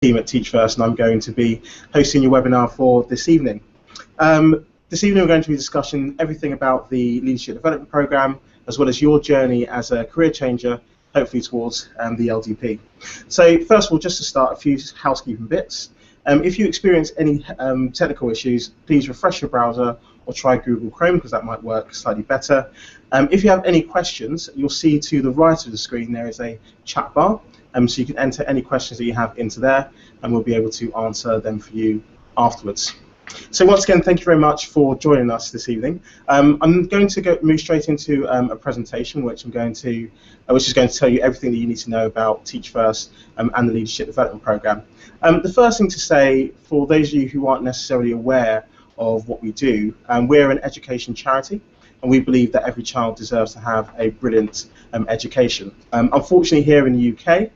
team at Teach First, and I'm going to be hosting your webinar for this evening. This evening we're going to be discussing everything about the Leadership Development Programme, as well as your journey as a career changer, hopefully towards the LDP. So first of all, just to start, a few housekeeping bits. If you experience any technical issues, please refresh your browser or try Google Chrome, because that might work slightly better. If you have any questions, you'll see to the right of the screen there is a chat bar, so you can enter any questions that you have into there, and we'll be able to answer them for you afterwards. So once again, thank you very much for joining us this evening. I'm going to move straight into a presentation, which is going to tell you everything that you need to know about Teach First and the Leadership Development Programme. The first thing to say, for those of you who aren't necessarily aware of what we do, we're an education charity, and we believe that every child deserves to have a brilliant education. Unfortunately, here in the UK,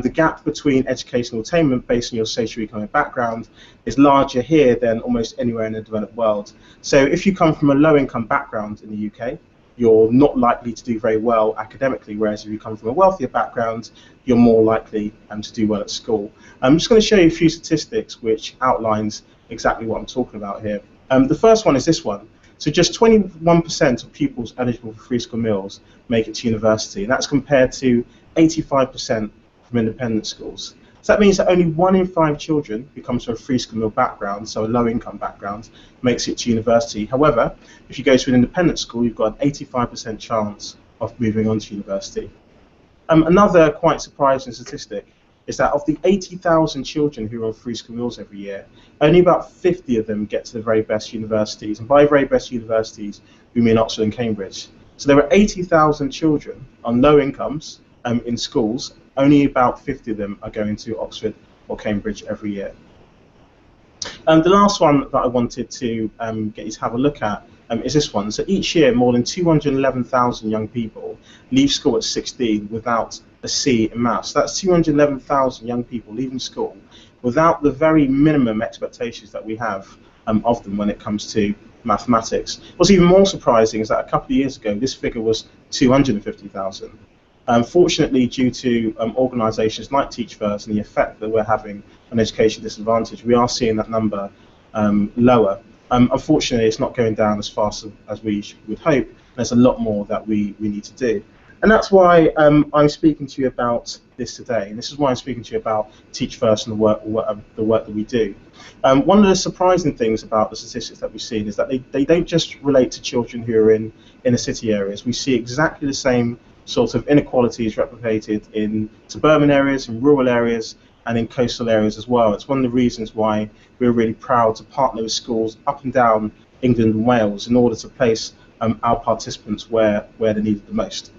the gap between educational attainment based on your socio-economic background is larger here than almost anywhere in the developed world. So if you come from a low-income background in the UK, you're not likely to do very well academically, whereas if you come from a wealthier background, you're more likely to do well at school. I'm just going to show you a few statistics which outlines exactly what I'm talking about here. The first one is this one. So just 21% of pupils eligible for free school meals make it to university, and that's compared to 85% from independent schools. So that means that only 1 in 5 children who comes from a free school meal background, so a low income background, makes it to university. However, if you go to an independent school, you've got an 85% chance of moving on to university. Another quite surprising statistic is that of the 80,000 children who are on free school meals every year, only about 50 of them get to the very best universities. And by very best universities, we mean Oxford and Cambridge. So there are 80,000 children on low incomes in schools. Only about 50 of them are going to Oxford or Cambridge every year. The last one that I wanted to get you to have a look at is this one. So each year, more than 211,000 young people leave school at 16 without a C in maths. That's 211,000 young people leaving school without the very minimum expectations that we have of them when it comes to mathematics. What's even more surprising is that a couple of years ago, this figure was 250,000. Unfortunately, due to organisations like Teach First and the effect that we're having on education disadvantage, we are seeing that number lower. Unfortunately, it's not going down as fast as we would hope. There's a lot more that we need to do. And that's why I'm speaking to you about this today. And this is why I'm speaking to you about Teach First and the work that we do. One of the surprising things about the statistics that we've seen is that they don't just relate to children who are in inner city areas. We see exactly the same sort of inequalities replicated in suburban areas, in rural areas, and in coastal areas as well. It's one of the reasons why we're really proud to partner with schools up and down England and Wales in order to place our participants where they're needed the most.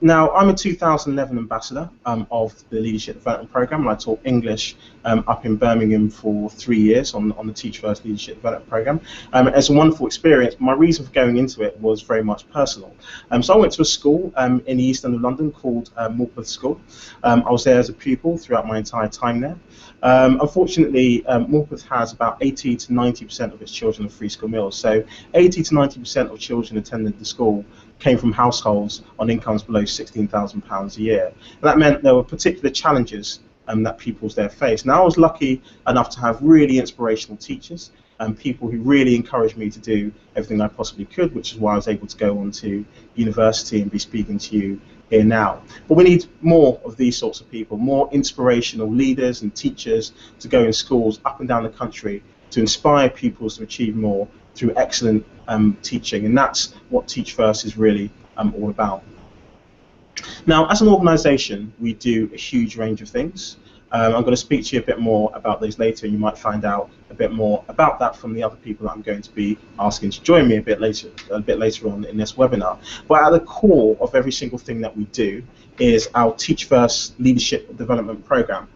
Now, I'm a 2011 ambassador of the Leadership Development Programme, and I taught English up in Birmingham for 3 years on the Teach First Leadership Development Programme. It's a wonderful experience. My reason for going into it was very much personal. So I went to a school in the east end of London called Morpeth School. I was there as a pupil throughout my entire time there. Unfortunately, Morpeth has about 80 to 90% of its children on free school meals. So 80 to 90% of children attending the school came from households on incomes below £16,000 a year. And that meant there were particular challenges that pupils there faced. Now, I was lucky enough to have really inspirational teachers and people who really encouraged me to do everything I possibly could, which is why I was able to go on to university and be speaking to you here now. But we need more of these sorts of people, more inspirational leaders and teachers to go in schools up and down the country to inspire pupils to achieve more through excellent teaching, and that's what Teach First is really all about. Now, as an organisation, we do a huge range of things. I'm going to speak to you a bit more about those later, and you might find out a bit more about that from the other people that I'm going to be asking to join me a bit later on in this webinar. But at the core of every single thing that we do is our Teach First Leadership Development Programme.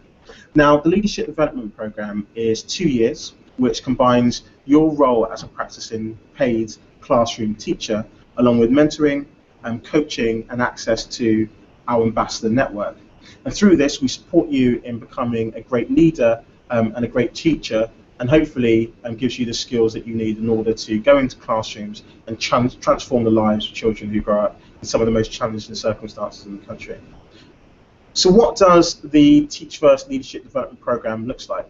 Now, the Leadership Development Programme is 2 years, which combines your role as a practicing paid classroom teacher along with mentoring and coaching and access to our ambassador network. And through this, we support you in becoming a great leader and a great teacher, and hopefully gives you the skills that you need in order to go into classrooms and transform the lives of children who grow up in some of the most challenging circumstances in the country. So what does the Teach First Leadership Development Programme look like?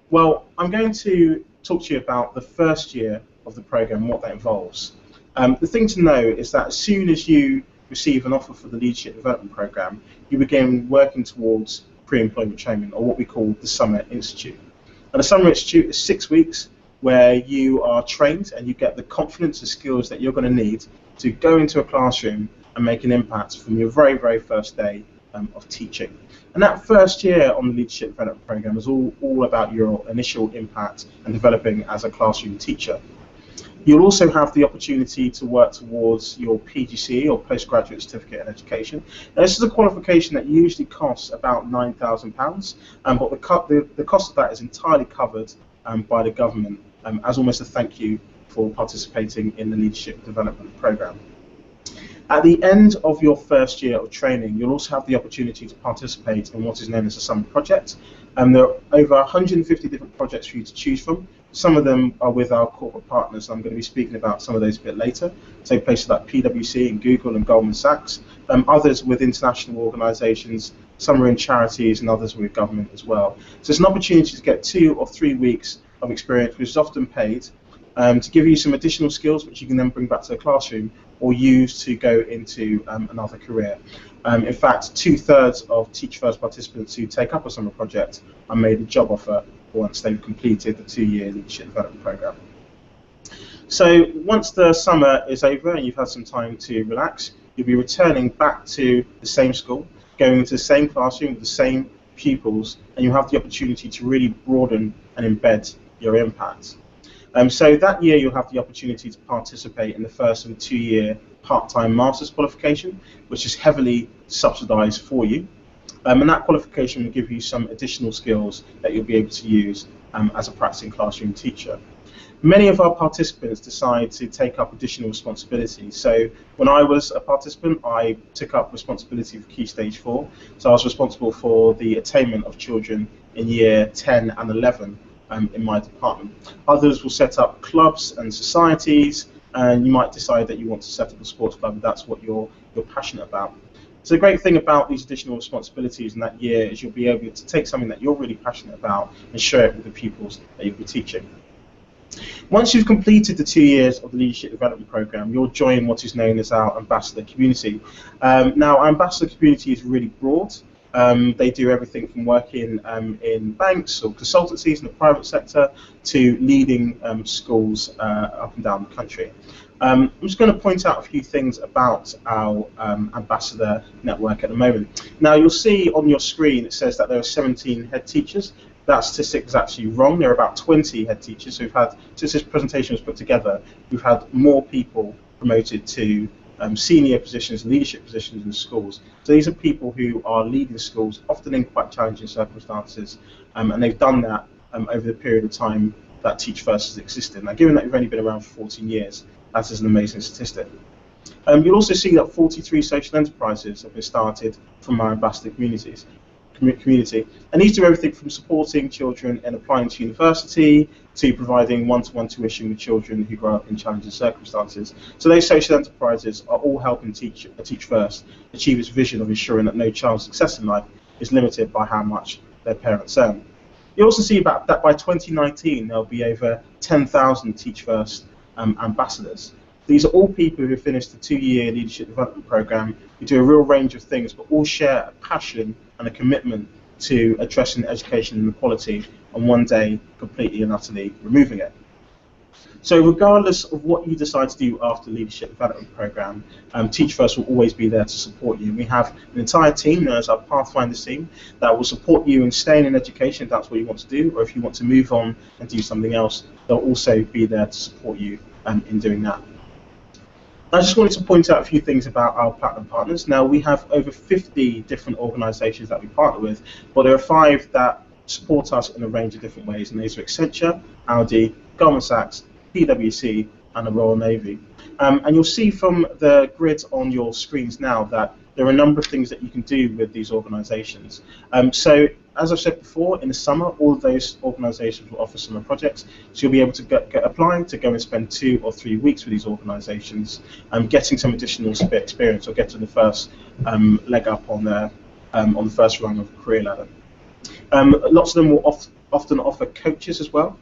Well, I'm going to talk to you about the first year of the programme and what that involves. The thing to know is that as soon as you receive an offer for the Leadership Development Programme, you begin working towards pre-employment training, or what we call the Summer Institute. And the Summer Institute is 6 weeks where you are trained and you get the confidence and skills that you're going to need to go into a classroom and make an impact from your very, very first day of teaching. And that first year on the Leadership Development Programme is all about your initial impact and developing as a classroom teacher. You'll also have the opportunity to work towards your PGCE, or Postgraduate Certificate in Education. Now, this is a qualification that usually costs about £9,000, but the cost of that is entirely covered by the government as almost a thank you for participating in the Leadership Development Programme. At the end of your first year of training, you'll also have the opportunity to participate in what is known as a summer project. There are over 150 different projects for you to choose from. Some of them are with our corporate partners, and I'm going to be speaking about some of those a bit later. So places like PwC and Google and Goldman Sachs, others with international organisations, some are in charities and others with government as well. So it's an opportunity to get 2 or 3 weeks of experience, which is often paid, to give you some additional skills which you can then bring back to the classroom or use to go into another career. In fact, 2/3 of Teach First participants who take up a summer project are made a job offer once they've completed the 2-year Leadership Development Programme. So once the summer is over and you've had some time to relax, you'll be returning back to the same school, going into the same classroom with the same pupils, and you'll have the opportunity to really broaden and embed your impact. So that year you'll have the opportunity to participate in the first of a 2-year part-time master's qualification, which is heavily subsidised for you. And that qualification will give you some additional skills that you'll be able to use as a practicing classroom teacher. Many of our participants decide to take up additional responsibilities. So when I was a participant, I took up responsibility for Key Stage 4. So I was responsible for the attainment of children in year 10 and 11 in my department. Others will set up clubs and societies, and you might decide that you want to set up a sports club if that's what you're passionate about. So the great thing about these additional responsibilities in that year is you'll be able to take something that you're really passionate about and share it with the pupils that you'll be teaching. Once you've completed the 2 years of the Leadership Development Programme, you'll join what is known as our Ambassador Community. Now, our Ambassador Community is really broad. They do everything from working in banks or consultancies in the private sector to leading schools up and down the country. I'm just going to point out a few things about our Ambassador network at the moment. Now, you'll see on your screen it says that there are 17 head teachers. That statistic is actually wrong. There are about 20 head teachers. So we've had, since this presentation was put together, we've had more people promoted to senior positions, leadership positions in schools. So these are people who are leading schools, often in quite challenging circumstances, and they've done that over the period of time that Teach First has existed. Now, given that we've only been around for 14 years, that is an amazing statistic. You'll also see that 43 social enterprises have been started from our ambassador community, and these do everything from supporting children in applying to university to providing one-to-one tuition with children who grow up in challenging circumstances. So those social enterprises are all helping Teach First achieve its vision of ensuring that no child's success in life is limited by how much their parents earn. You also see that by 2019 there'll be over 10,000 Teach First ambassadors. These are all people who have finished the 2-year Leadership Development Programme, who do a real range of things, but all share a passion and a commitment to addressing education inequality and one day completely and utterly removing it. So regardless of what you decide to do after the Leadership Development Programme, Teach First will always be there to support you. We have an entire team known as our Pathfinders team that will support you in staying in education if that's what you want to do, or if you want to move on and do something else, they'll also be there to support you in doing that. I just wanted to point out a few things about our Platinum Partners. Now, we have over 50 different organisations that we partner with, but there are 5 that support us in a range of different ways, and these are Accenture, Audi, Goldman Sachs, PwC, and the Royal Navy. And you'll see from the grid on your screens now that there are a number of things that you can do with these organisations. So, as I've said before, in the summer, all of those organisations will offer summer projects. So you'll be able to apply to go and spend 2 or 3 weeks with these organisations, getting some additional experience or getting the first leg up on their on the first rung of the career ladder. Lots of them will often offer coaches as well.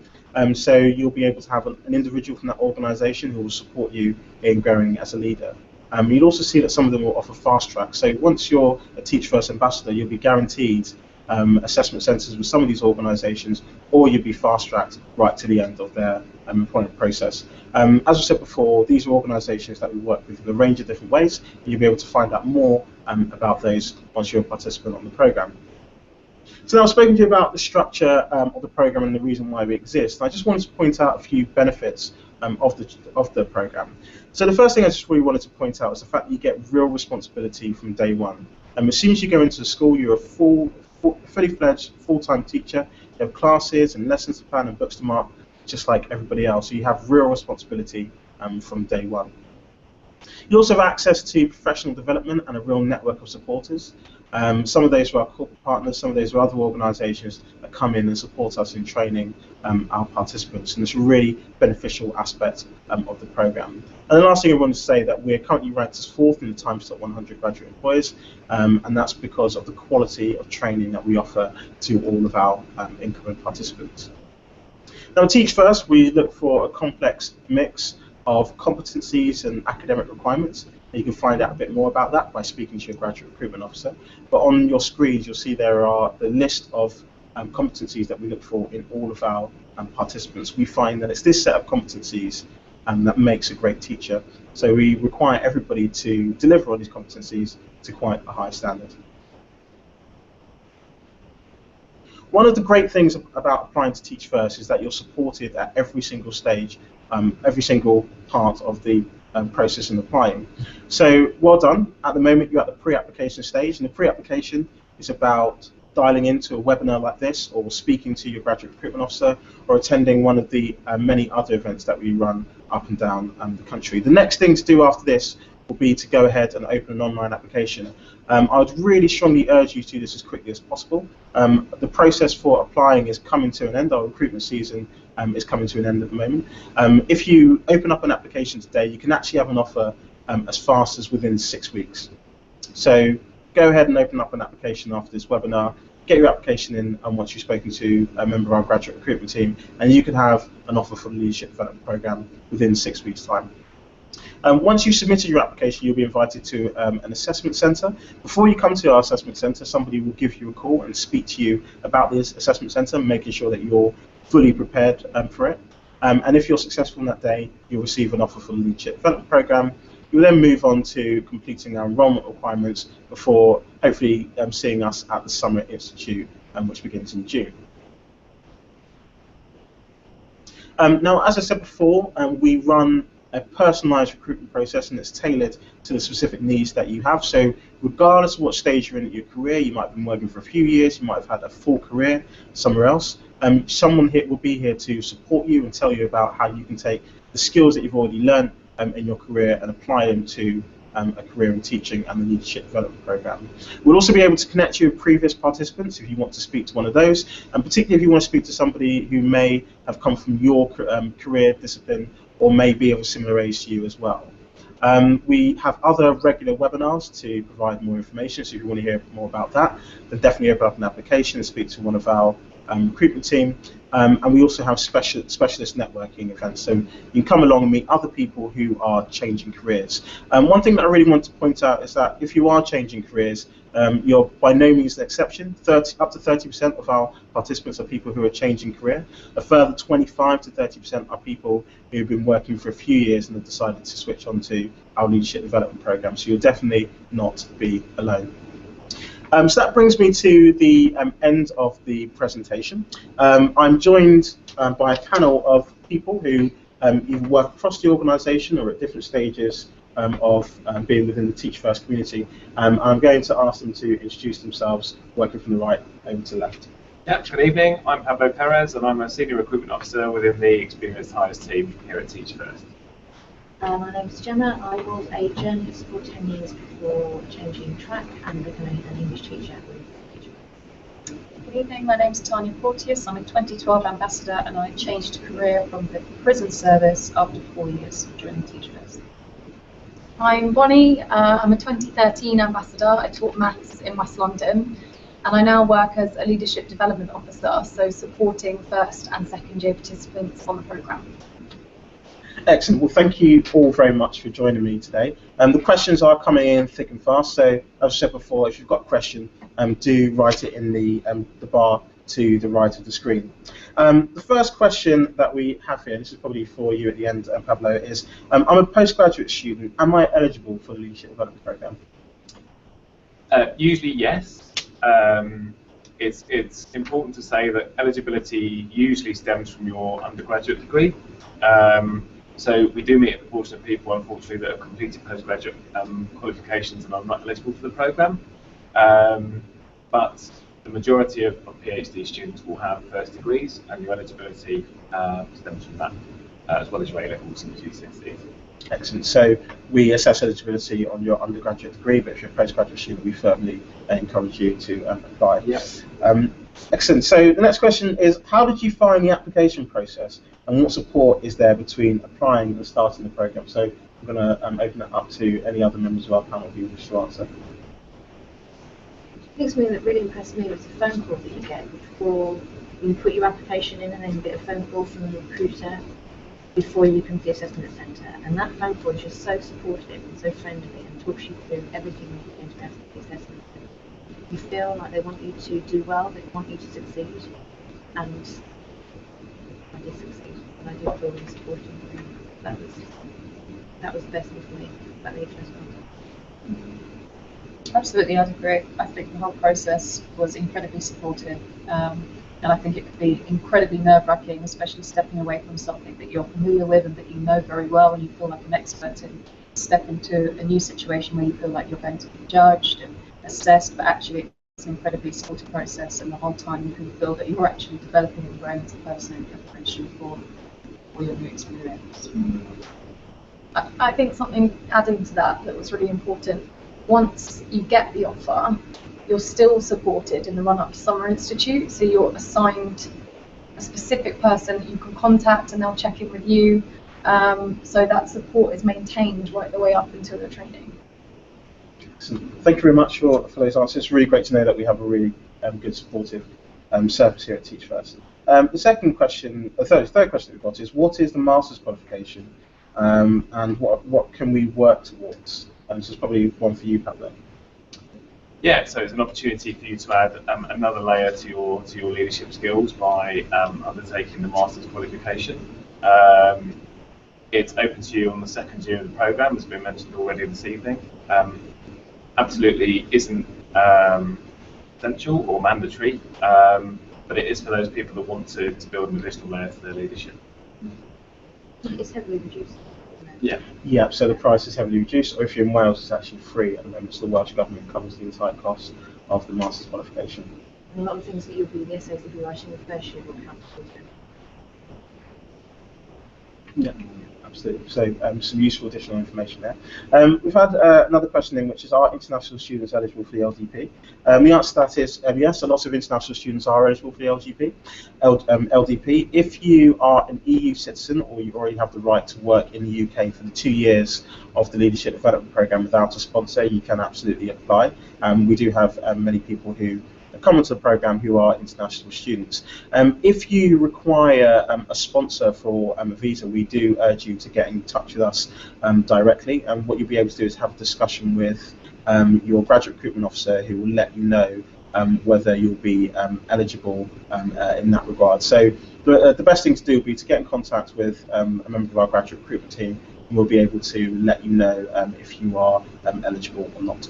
So you'll be able to have an individual from that organisation who will support you in growing as a leader. You'll also see that some of them will offer fast track. So once you're a Teach First ambassador, you'll be guaranteed assessment centres with some of these organisations, or you'll be fast tracked right to the end of their employment process. As I said before, these are organisations that we work with in a range of different ways, and you'll be able to find out more about those once you're a participant on the programme. So now I've spoken to you about the structure of the programme and the reason why we exist. I just wanted to point out a few benefits of the programme. So the first thing I just really wanted to point out is the fact that you get real responsibility from day one. As soon as you go into the school, you're a fully fledged, full-time teacher. You have classes and lessons to plan and books to mark, just like everybody else. So you have real responsibility from day one. You also have access to professional development and a real network of supporters. Some of those are our corporate partners, some of those are other organisations that come in and support us in training our participants, and it's a really beneficial aspect of the programme. And the last thing I want to say that we're currently ranked as 4th in the Times Top 100 graduate employers, and that's because of the quality of training that we offer to all of our incoming participants. Now, at Teach First, we look for a complex mix of competencies and academic requirements. You can find out a bit more about that by speaking to your graduate recruitment officer. But on your screens, you'll see there are the list of competencies that we look for in all of our participants. We find that it's this set of competencies that makes a great teacher. So we require everybody to deliver on these competencies to quite a high standard. One of the great things about applying to Teach First is that you're supported at every single stage, every single part of the process in applying. So well done. At the moment you're at the pre-application stage, and the pre-application is about dialing into a webinar like this, or speaking to your graduate recruitment officer, or attending one of the many other events that we run up and down the country. The next thing to do after this will be to go ahead and open an online application. I would really strongly urge you to do this as quickly as possible. The process for applying is coming to an end. Our recruitment season is coming to an end at the moment. If you open up an application today, you can actually have an offer as fast as within 6 weeks. So go ahead and open up an application after this webinar, get your application in once you've spoken to a member of our graduate recruitment team, and you can have an offer for the Leadership Development Programme within 6 weeks' time. Once you've submitted your application, you'll be invited to an assessment centre. Before you come to our assessment centre, somebody will give you a call and speak to you about this assessment centre, making sure that you're fully prepared for it. And if you're successful on that day, you'll receive an offer for the Leadership Development Programme. You'll then move on to completing our enrolment requirements before hopefully seeing us at the Summer Institute, which begins in June. Now, as I said before, we run a personalised recruitment process, and it's tailored to the specific needs that you have. So regardless of what stage you're in your career, you might have been working for a few years, you might have had a full career somewhere else, someone here will be here to support you and tell you about how you can take the skills that you've already learned in your career and apply them to a career in teaching and the Leadership Development Programme. We'll also be able to connect you with previous participants if you want to speak to one of those, and particularly if you want to speak to somebody who may have come from your career discipline or may be of a similar age to you as well. We have other regular webinars to provide more information, so if you want to hear more about that, then definitely open up an application and speak to one of our recruitment team. And we also have specialist networking events, so you can come along and meet other people who are changing careers. One thing that I really want to point out is that if you are changing careers, you're by no means an exception. Up to 30% of our participants are people who are changing career. A further 25 to 30% are people who have been working for a few years and have decided to switch on to our Leadership Development Programme, so you'll definitely not be alone. So that brings me to the end of the presentation. I'm joined by a panel of people who either work across the organisation or at different stages of being within the Teach First community. I'm going to ask them to introduce themselves, working from the right over to the left. Yeah, good evening. I'm Pablo Perez, and I'm a Senior Recruitment Officer within the Experienced Hires team here at Teach First. My name's Gemma. I was a journalist for 10 years before changing track and becoming an English teacher. Good evening, my name's Tanya Porteous. I'm a 2012 ambassador, and I changed career from the prison service after 4 years during the Teach First. I'm Bonnie. I'm a 2013 ambassador. I taught maths in West London, and I now work as a leadership development officer, so supporting first and second year participants on the programme. Excellent. Well, thank you all very much for joining me today. The questions are coming in thick and fast, so as I said before, if you've got a question, do write it in the bar to the right of the screen. The first question that we have here, this is probably for you at the end, Pablo, is I'm a postgraduate student. Am I eligible for the Leadership Development Programme? Usually, yes. It's important to say that eligibility usually stems from your undergraduate degree. So we do meet a proportion of people, unfortunately, that have completed postgraduate qualifications and are not eligible for the programme. But the majority of PhD students will have first degrees, and your eligibility stems from that, as well as your A-levels and GCSEs. Excellent. So we assess eligibility on your undergraduate degree, but if you're a postgraduate student, we firmly encourage you to apply. Yep. Excellent. So the next question is, how did you find the application process, and what support is there between applying and starting the programme? So I'm going to open it up to any other members of our panel who wish to answer. I think something that really impressed me was the phone call that you get before you put your application in, and then you get a phone call from the recruiter before you come to the assessment centre. And that phone call is just so supportive and so friendly and talks you through everything that you're going to ask at the assessment centre. You feel like they want you to do well, they want you to succeed, and I did succeed, and I did feel really supported. That was the best thing for me about the assessment. Absolutely, I'd agree. I think the whole process was incredibly supportive, and I think it could be incredibly nerve-wracking, especially stepping away from something that you're familiar with and that you know very well and you feel like an expert in. Step into a new situation where you feel like you're going to be judged and assessed, but actually it's an incredibly supportive process, and the whole time you can feel that you're actually developing and growing as a person in preparation for your new experience. I think something adding to that was really important. Once you get the offer, you're still supported in the run-up to Summer Institute, so you're assigned a specific person that you can contact and they'll check in with you, so that support is maintained right the way up until your training. Excellent. Thank you very much for those answers. It's really great to know that we have a really good supportive service here at Teach First. The third question we've got is, what is the Master's qualification, and what can we work towards? This is probably one for you, Pablo. Yeah, so it's an opportunity for you to add another layer to your leadership skills by undertaking the Master's qualification. It's open to you on the second year of the programme, as has been mentioned already this evening. Absolutely isn't essential or mandatory, but it is for those people that want to build an additional layer to their leadership. It's heavily reduced. Yeah, so the price is heavily reduced, or if you're in Wales, it's actually free at the moment, so the Welsh Government covers the entire cost of the Master's qualification. And a lot of things that you'll be, the essays that you'll write in the first year will count towards them. Yeah, absolutely. So some useful additional information there. We've had another question in, which is, are international students eligible for the LDP? The answer to that is yes, a lot of international students are eligible for the LDP. If you are an EU citizen, or you already have the right to work in the UK for the 2 years of the Leadership Development Programme without a sponsor, you can absolutely apply. We do have many people who come into the programme who are international students. If you require a sponsor for a visa, we do urge you to get in touch with us directly, and what you'll be able to do is have a discussion with your graduate recruitment officer, who will let you know whether you'll be eligible in that regard. So the best thing to do would be to get in contact with a member of our graduate recruitment team, and we'll be able to let you know if you are eligible or not.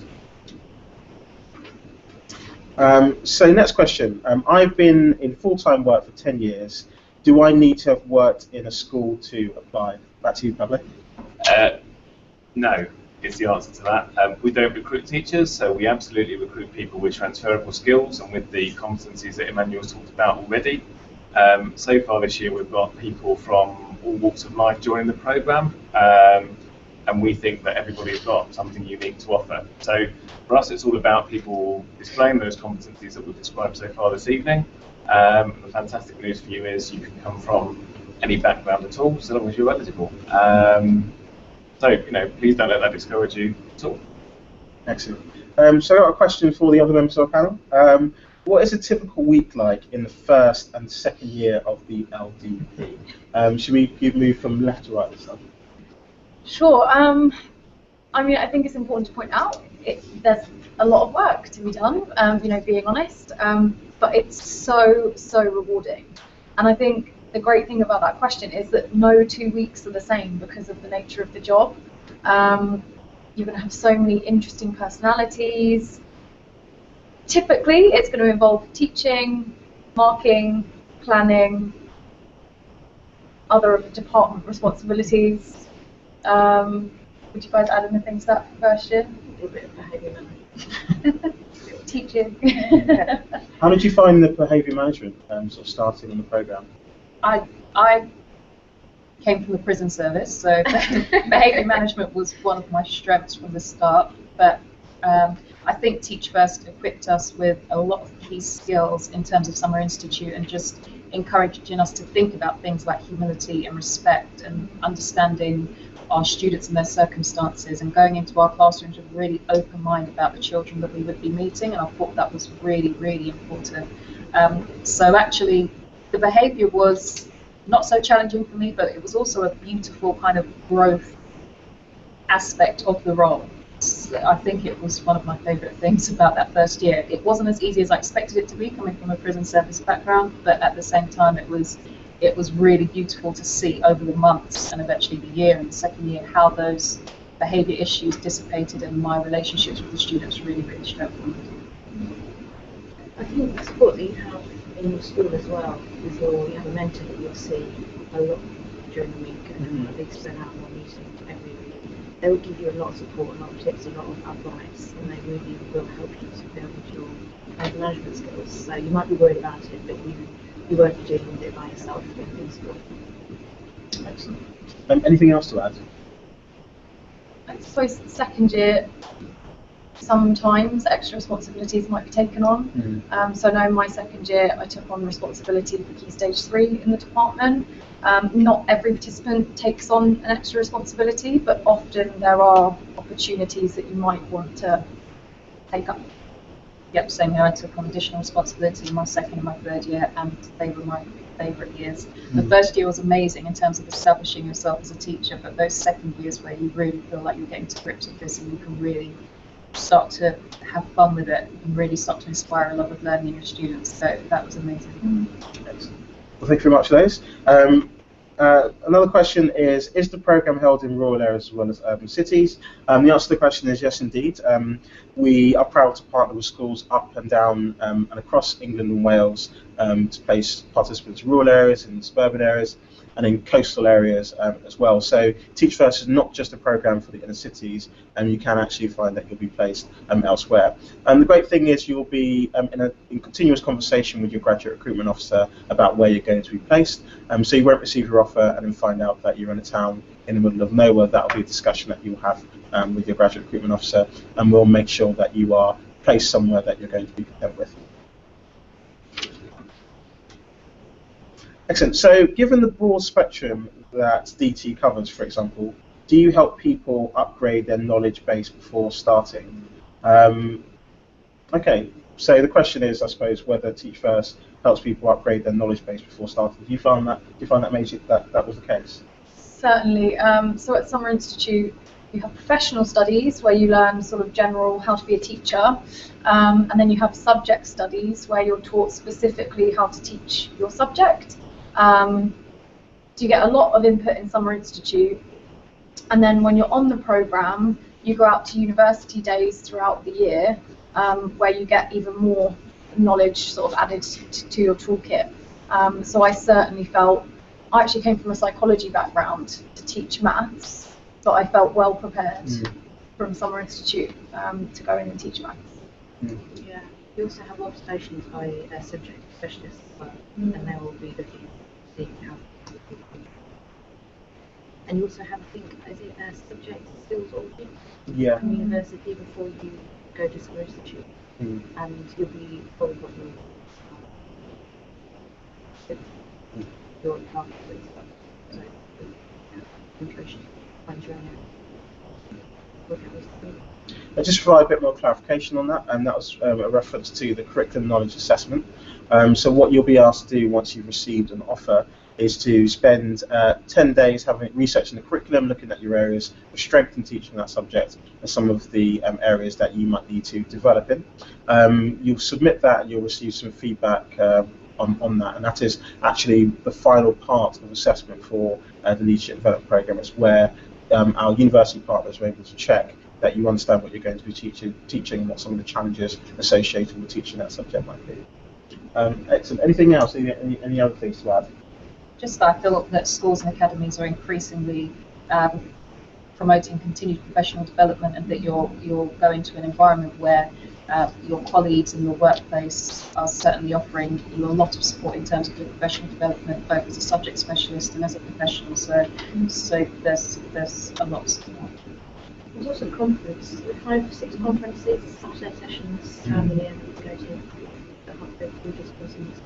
So next question. I've been in full-time work for 10 years. Do I need to have worked in a school to apply? Back to you, Pablo. No, is the answer to that. We don't recruit teachers, so we absolutely recruit people with transferable skills and with the competencies that Emmanuel's talked about already. So far this year, we've got people from all walks of life joining the programme. And we think that everybody's got something unique to offer. So for us, it's all about people displaying those competencies that we've described so far this evening. The fantastic news for you is you can come from any background at all, so long as you're eligible. So, please don't let that discourage you at all. Excellent. So I've got a question for the other members of our panel. What is a typical week like in the first and second year of the LDP? Should we move from left to right this time? Sure. I mean, I think it's important to point out there's a lot of work to be done, being honest, but it's so rewarding. And I think the great thing about that question is that no 2 weeks are the same because of the nature of the job. You're going to have so many interesting personalities. Typically, it's going to involve teaching, marking, planning, other department responsibilities. Would you guys add anything to that first year? A little bit of behaviour management. Teaching. How did you find the behaviour management sort of starting on the programme? I came from the prison service, so behaviour management was one of my strengths from the start. But I think Teach First equipped us with a lot of key skills in terms of Summer Institute, and just encouraging us to think about things like humility and respect and understanding our students and their circumstances, and going into our classrooms with a really open mind about the children that we would be meeting. And I thought that was really important. So actually the behaviour was not so challenging for me, but it was also a beautiful kind of growth aspect of the role. I think it was one of my favourite things about that first year. It wasn't as easy as I expected it to be, coming from a prison service background, but at the same time it was really beautiful to see over the months and eventually the year and the second year how those behaviour issues dissipated and my relationships with the students really strengthened. I think the support that you have in your school as well, with you have a mentor that you'll see a lot during the week, and they send out one meeting every week. They will give you a lot of support, a lot of tips, a lot of advice, and they really will help you to build your management skills. So you might be worried about it, but you won't be dealing with it by yourself in school. Excellent. Anything else to add? I suppose second year, sometimes extra responsibilities might be taken on. So now in my second year, I took on responsibility for Key Stage 3 in the department. Not every participant takes on an extra responsibility, but often there are opportunities that you might want to take up. Yep, same here. I took on additional responsibility in my second and my third year, and they were my favourite years. The first year was amazing in terms of establishing yourself as a teacher, but those second years where you really feel like you're getting to grips with this and you can really start to have fun with it and really start to inspire a love of learning in your students. So that was amazing. Excellent. Well, thank you very much for those. Another question is the programme held in rural areas as well as urban cities? The answer to the question is yes, indeed. We are proud to partner with schools up and down and across England and Wales to place participants in rural areas, in suburban areas, and in coastal areas as well. So Teach First is not just a programme for the inner cities, and you can actually find that you'll be placed elsewhere. And the great thing is you'll be in continuous conversation with your graduate recruitment officer about where you're going to be placed. So you won't receive your offer and then find out that you're in a town in the middle of nowhere. That'll be a discussion that you'll have with your graduate recruitment officer, and we'll make sure that you are placed somewhere that you're going to be content with. Excellent. So given the broad spectrum that DT covers, for example, do you help people upgrade their knowledge base before starting? Okay, so the question is, I suppose, whether Teach First helps people upgrade their knowledge base before starting. Do you find that that was the case? Certainly. So at Summer Institute, you have professional studies where you learn sort of general how to be a teacher, and then you have subject studies where you're taught specifically how to teach your subject. So you get a lot of input in Summer Institute, and then when you're on the programme, you go out to university days throughout the year, where you get even more knowledge sort of added to your toolkit. So I certainly felt, I actually came from a psychology background to teach maths, but I felt well prepared from Summer Institute to go in and teach maths. Yeah, we also have observations by subject specialists as well, and they will be looking to see how. And you also have, I think, is it subject skills audit from university before you go to Summer Institute, and you'll be probably got your target with stuff. So, information find your own. what that was the I'll just provide a bit more clarification on that, and that was a reference to the curriculum knowledge assessment. So what you'll be asked to do once you've received an offer is to spend 10 days having researching the curriculum, looking at your areas of strength in teaching that subject and some of the areas that you might need to develop in. You'll submit that and you'll receive some feedback on that, and that is actually the final part of assessment for the Leadership Development Programme. It's where our university partners are able to check that you understand what you're going to be teaching and what some of the challenges associated with teaching that subject might be. Excellent. Anything else? Any other things to add? Just that I feel that schools and academies are increasingly promoting continued professional development, and that you'll go into an environment where your colleagues in your workplace are certainly offering you a lot of support in terms of your professional development, both as a subject specialist and as a professional. So there's a lot to support. There's also conference, 5 or 6 conferences, Saturday sessions around the year that you go to that have the food disciplines.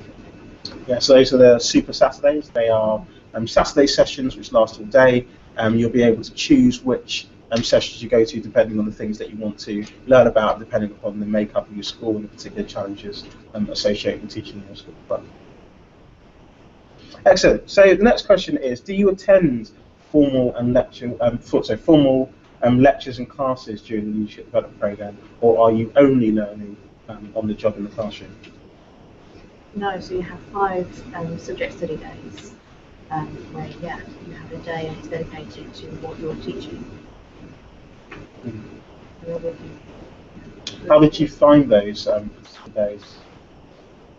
Yeah, so those are the Super Saturdays. They are Saturday sessions which last all day. You'll be able to choose which sessions you go to depending on the things that you want to learn about, depending upon the makeup of your school and the particular challenges associated with teaching in your school. But excellent. So the next question is: do you attend formal and formal lectures and classes during the Leadership Development Programme, or are you only learning on the job in the classroom? No, so you have 5 subject study days where, yeah, you have a day that's dedicated to what you're teaching. How did you find those days?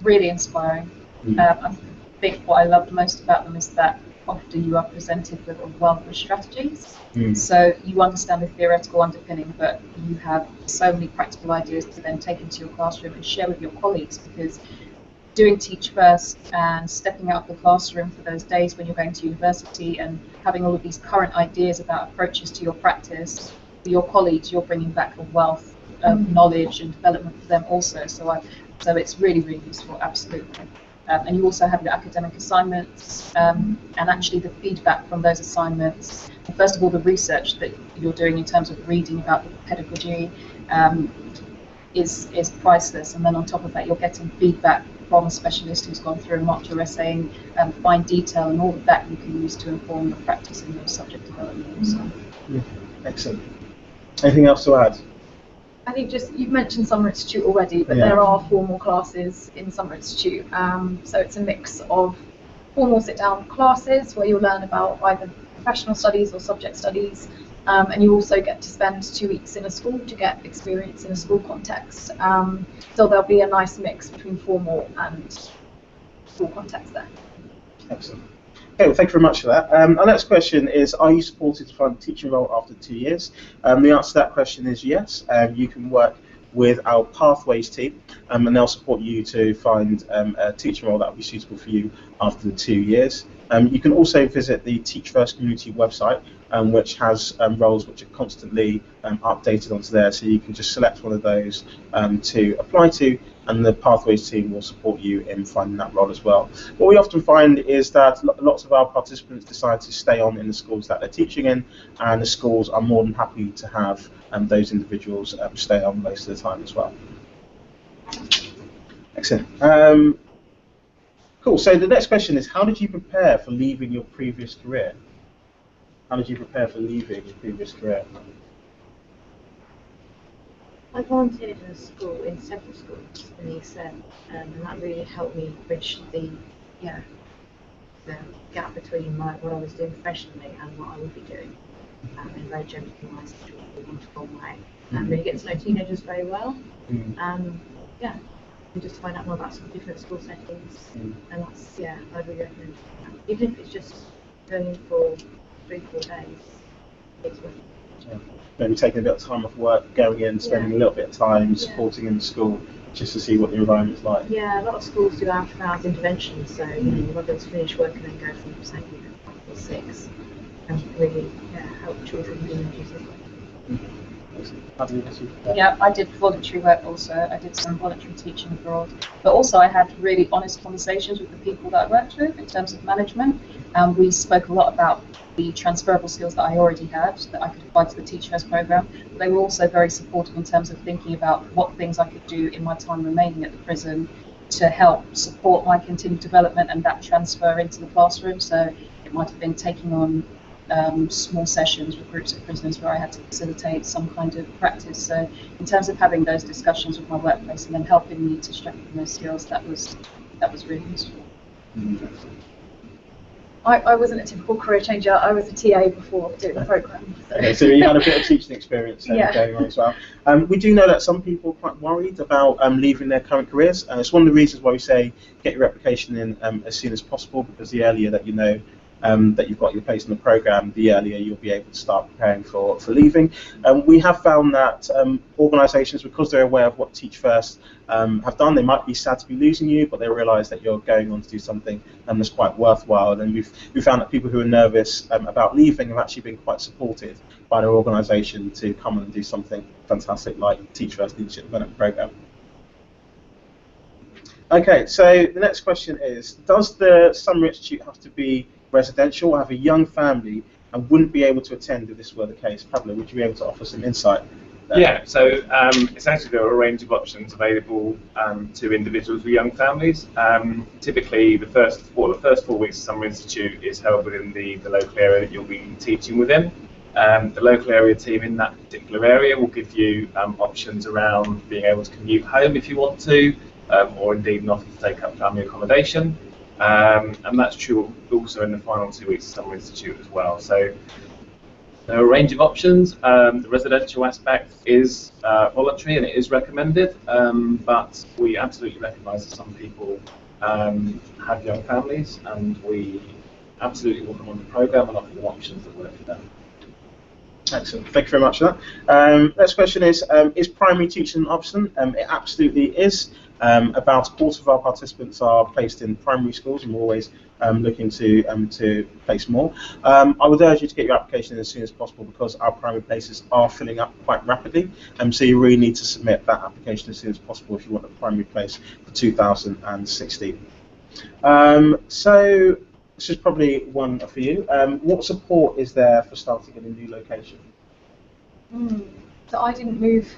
Really inspiring. I think what I loved most about them is that often you are presented with a wealth of strategies. So you understand the theoretical underpinning, but you have so many practical ideas to then take into your classroom and share with your colleagues, because doing Teach First and stepping out of the classroom for those days when you're going to university and having all of these current ideas about approaches to your practice, for your colleagues, you're bringing back a wealth of knowledge and development for them also. So it's really, really useful, absolutely. And you also have your academic assignments, and actually the feedback from those assignments. First of all, the research that you're doing in terms of reading about the pedagogy is priceless. And then on top of that, you're getting feedback from a specialist who's gone through and marked your essay in fine detail, and all of that you can use to inform your practice and your subject development also. Yeah. Excellent. Anything else to add? I think just, you've mentioned Summer Institute already, but there are formal classes in Summer Institute. So it's a mix of formal sit-down classes where you'll learn about either professional studies or subject studies, and you also get to spend 2 weeks in a school to get experience in a school context. So there'll be a nice mix between formal and school context there. Excellent. Okay, well, thank you very much for that. Our next question is: are you supported to find a teaching role after 2 years? The answer to that question is yes. You can work with our Pathways team, and they'll support you to find a teaching role that will be suitable for you after the 2 years. You can also visit the Teach First community website, which has roles which are constantly updated onto there, so you can just select one of those to apply to, and the Pathways team will support you in finding that role as well. What we often find is that lots of our participants decide to stay on in the schools that they're teaching in, and the schools are more than happy to have those individuals stay on most of the time as well. Excellent. Cool, so the next question is: how did you prepare for leaving your previous career? How did you prepare for leaving your previous career? I volunteered in a school, in several schools in the East End, and that really helped me bridge the gap between what I was doing professionally and what I would be doing in a very generalised, wonderful way. And really get to know teenagers very well. Yeah, and just find out more about some different school settings. And that's, I'd really recommend that. Even if it's just going in for 3-4 days, it's worth it. Maybe taking a bit of time off work, going in, spending a little bit of time supporting in the school, just to see what the environment's like. Yeah, a lot of schools do after-hours interventions, so you might be able to finish work and then go from, say, 5 or 6, and really help children and teenagers as well. Yeah, I did voluntary work also. I did some voluntary teaching abroad. But also I had really honest conversations with the people that I worked with in terms of management. And we spoke a lot about the transferable skills that I already had that I could apply to the Teach First programme. But they were also very supportive in terms of thinking about what things I could do in my time remaining at the prison to help support my continued development and that transfer into the classroom. So it might have been taking on small sessions with groups of prisoners where I had to facilitate some kind of practice. So in terms of having those discussions with my workplace and then helping me to strengthen those skills, that was really useful. I wasn't a typical career changer. I was a TA before doing the programme. So. Okay, so you had a bit of teaching experience going on as well. We do know that some people are quite worried about leaving their current careers. It's one of the reasons why we say get your application in as soon as possible, because the earlier that you know that you've got your place in the programme, the earlier you'll be able to start preparing for leaving. We have found that organisations, because they're aware of what Teach First have done, they might be sad to be losing you, but they realise that you're going on to do something that's quite worthwhile. And we've found that people who are nervous about leaving have actually been quite supported by their organisation to come and do something fantastic like Teach First Leadership Development Programme. Okay, so the next question is, does the Summer Institute have to be residential or have a young family and wouldn't be able to attend if this were the case? Pablo, would you be able to offer some insight there? Yeah, so essentially there are a range of options available to individuals with young families. Typically the first 4 weeks of Summer Institute is held within the local area that you'll be teaching within. The local area team in that particular area will give you options around being able to commute home if you want to, or indeed not to take up family accommodation. And that's true also in the final 2 weeks of Summer Institute as well. So there are a range of options. The residential aspect is voluntary and it is recommended, but we absolutely recognise that some people have young families, and we absolutely want them on the programme and offer them options that work for them. Excellent, thank you very much for that. Next question is primary teaching an option? It absolutely is. About a quarter of our participants are placed in primary schools, and we're always looking to place more. I would urge you to get your application in as soon as possible, because our primary places are filling up quite rapidly, so you really need to submit that application as soon as possible if you want a primary place for 2016. So this is probably one for you. What support is there for starting in a new location? So I didn't move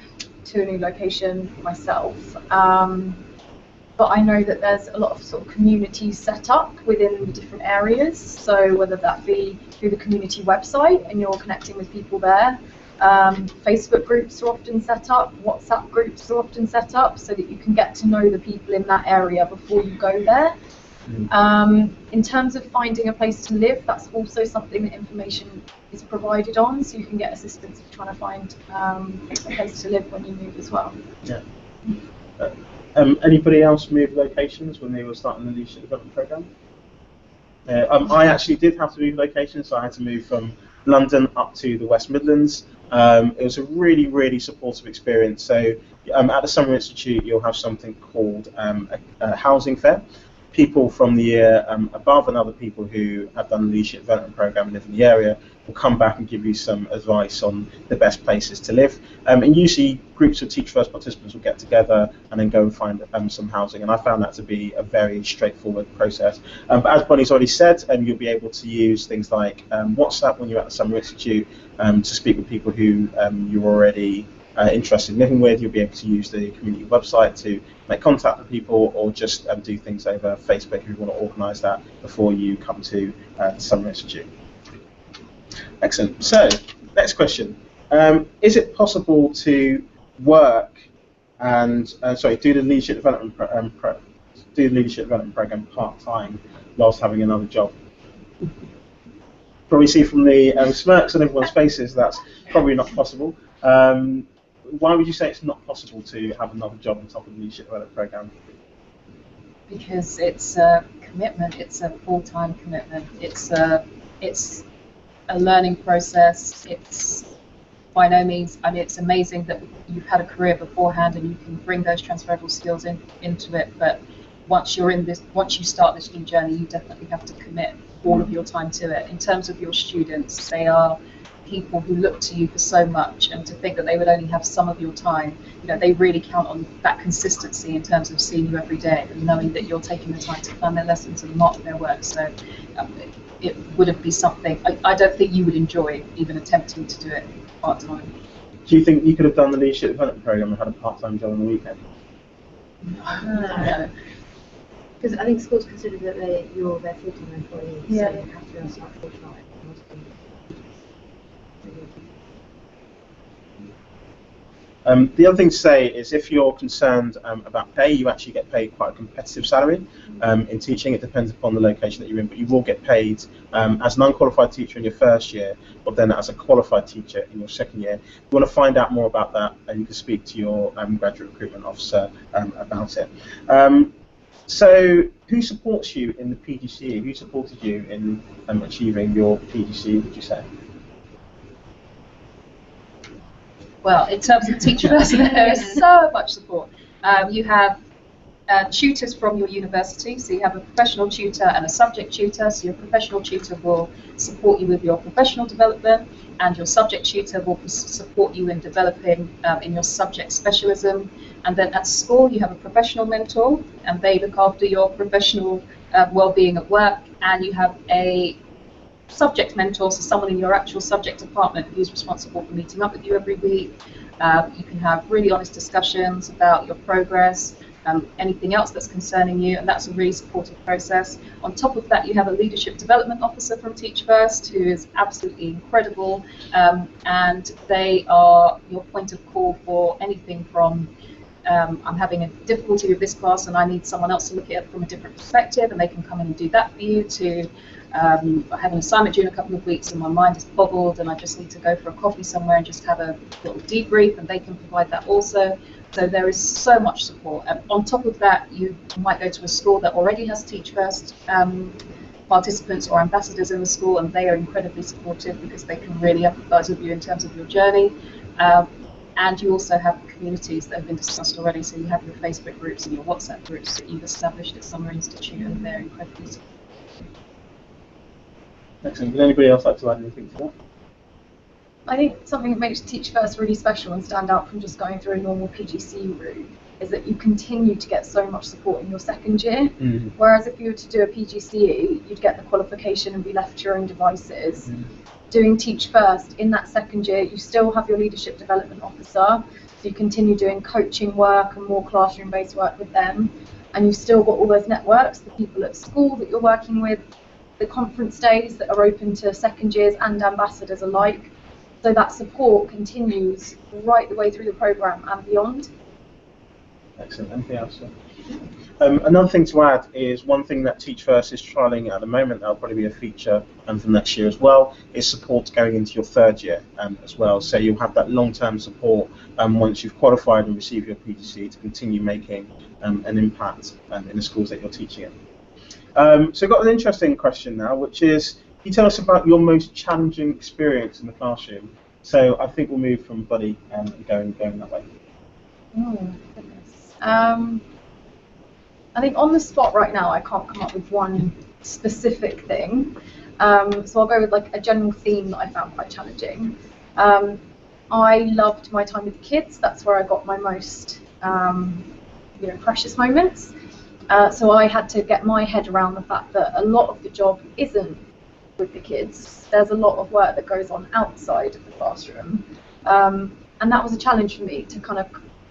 to a new location myself, but I know that there's a lot of sort of communities set up within the different areas. So whether that be through the community website and you're connecting with people there, Facebook groups are often set up, WhatsApp groups are often set up, so that you can get to know the people in that area before you go there. In terms of finding a place to live, that's also something that information is provided on, so you can get assistance if trying to find a place to live when you move as well. Yeah. Anybody else move locations when they were starting the Leadership Development Programme? I actually did have to move locations, so I had to move from London up to the West Midlands. It was a really, really supportive experience. So at the Summer Institute, you'll have something called a housing fair. People from the year above and other people who have done the Leadership Development Programme and live in the area will come back and give you some advice on the best places to live. And usually groups of Teach First participants will get together and then go and find some housing. And I found that to be a very straightforward process. But as Bonnie's already said, you'll be able to use things like WhatsApp when you're at the Summer Institute to speak with people who you're already interested in living with. You'll be able to use the community website to make contact with people, or just do things over Facebook if you want to organise that before you come to the Summer Institute. Excellent. So, next question. Is it possible to work and do the Leadership Development Programme part-time whilst having another job? Probably see from the smirks on everyone's faces that's probably not possible. Why would you say it's not possible to have another job on top of the Leadership Development Programme? Because it's a commitment, it's a full-time commitment, it's a learning process. It's by no means, I mean, it's amazing that you've had a career beforehand and you can bring those transferable skills into it, but once you start this new journey, you definitely have to commit all of your time to it. In terms of your students, they are people who look to you for so much, and to think that they would only have some of your time, you know, they really count on that consistency in terms of seeing you every day and knowing that you're taking the time to plan their lessons and mark their work. So it wouldn't be something, I don't think you would enjoy even attempting to do it part-time. Do you think you could have done the leadership development program and had a part-time job on the weekend? No. Because I think schools consider that you're their full-time employees, so you have to be on site full-time. The other thing to say is if you're concerned about pay, you actually get paid quite a competitive salary in teaching. It depends upon the location that you're in, but you will get paid as an unqualified teacher in your first year, but then as a qualified teacher in your second year. If you want to find out more about that, you can speak to your graduate recruitment officer about it. So who supports you in the PGCE? Who supported you in achieving your PGCE, would you say? Well, in terms of teacher personnel, there is so much support. You have tutors from your university, so you have a professional tutor and a subject tutor. So your professional tutor will support you with your professional development, and your subject tutor will support you in developing in your subject specialism. And then at school, you have a professional mentor, and they look after your professional well-being at work. And you have a subject mentor, so someone in your actual subject department who's responsible for meeting up with you every week. You can have really honest discussions about your progress, anything else that's concerning you, and that's a really supportive process. On top of that, you have a leadership development officer from Teach First who is absolutely incredible, and they are your point of call for anything from I'm having a difficulty with this class and I need someone else to look at it from a different perspective, and they can come in and do that for you, to I have an assignment due in a couple of weeks and my mind is boggled and I just need to go for a coffee somewhere and just have a little debrief, and they can provide that also. So there is so much support. And on top of that, you might go to a school that already has Teach First participants or ambassadors in the school, and they are incredibly supportive because they can really empathise with you in terms of your journey. And you also have communities that have been discussed already, so you have your Facebook groups and your WhatsApp groups that you've established at Summer Institute, and they're incredibly supportive. Excellent. Would anybody else like to add anything to that? I think something that makes Teach First really special and stand out from just going through a normal PGCE route is that you continue to get so much support in your second year. Mm-hmm. Whereas if you were to do a PGCE, you'd get the qualification and be left to your own devices. Mm-hmm. Doing Teach First, in that second year, you still have your leadership development officer, so you continue doing coaching work and more classroom-based work with them, and you've still got all those networks, the people at school that you're working with, the conference days that are open to second years and ambassadors alike. So that support continues right the way through the programme and beyond. Excellent. Anything else? Another thing to add is one thing that Teach First is trialling at the moment, that'll probably be a feature for next year as well, is support going into your third year as well. So you'll have that long-term support once you've qualified and received your PGCE to continue making an impact in the schools that you're teaching in. So I've got an interesting question now, which is, can you tell us about your most challenging experience in the classroom? So I think we'll move from Buddy and going that way. Oh, goodness. I think on the spot right now I can't come up with one specific thing, so I'll go with like a general theme that I found quite challenging. I loved my time with the kids. That's where I got my most precious moments. So I had to get my head around the fact that a lot of the job isn't with the kids. There's a lot of work that goes on outside of the classroom, and that was a challenge for me to kind of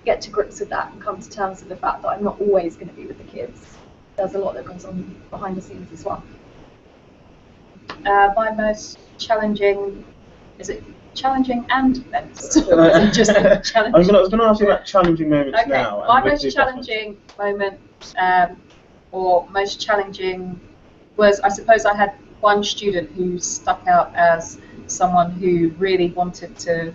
get to grips with that and come to terms with the fact that I'm not always going to be with the kids. There's a lot that goes on behind the scenes as well. My most challenging, is it challenging and best? Or is it just challenging? I was going to ask you about challenging moments now. My most challenging moment, or most challenging, was, I suppose I had one student who stuck out as someone who really wanted to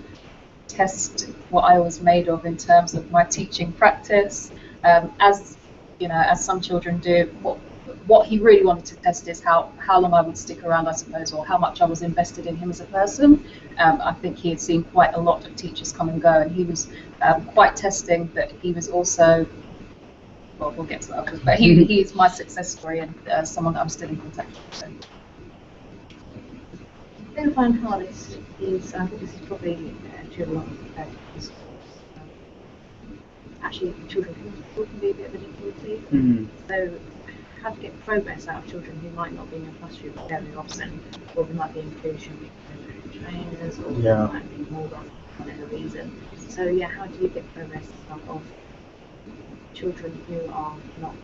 test what I was made of in terms of my teaching practice, as you know, as some children do. What he really wanted to test is how long I would stick around, I suppose, or how much I was invested in him as a person. I think he had seen quite a lot of teachers come and go, and he was quite testing, but he was also, well, we'll get to that, but he is my success story and someone that I'm still in contact with. So. thing I find hardest is, I think this is probably to a lot of actually children can be a bit of a difficulty. So how to get progress out of children who might not be in a classroom very often, or there might be inclusion trainers, or there might be more than whatever reason. So yeah, how do you get progress out of children who are not?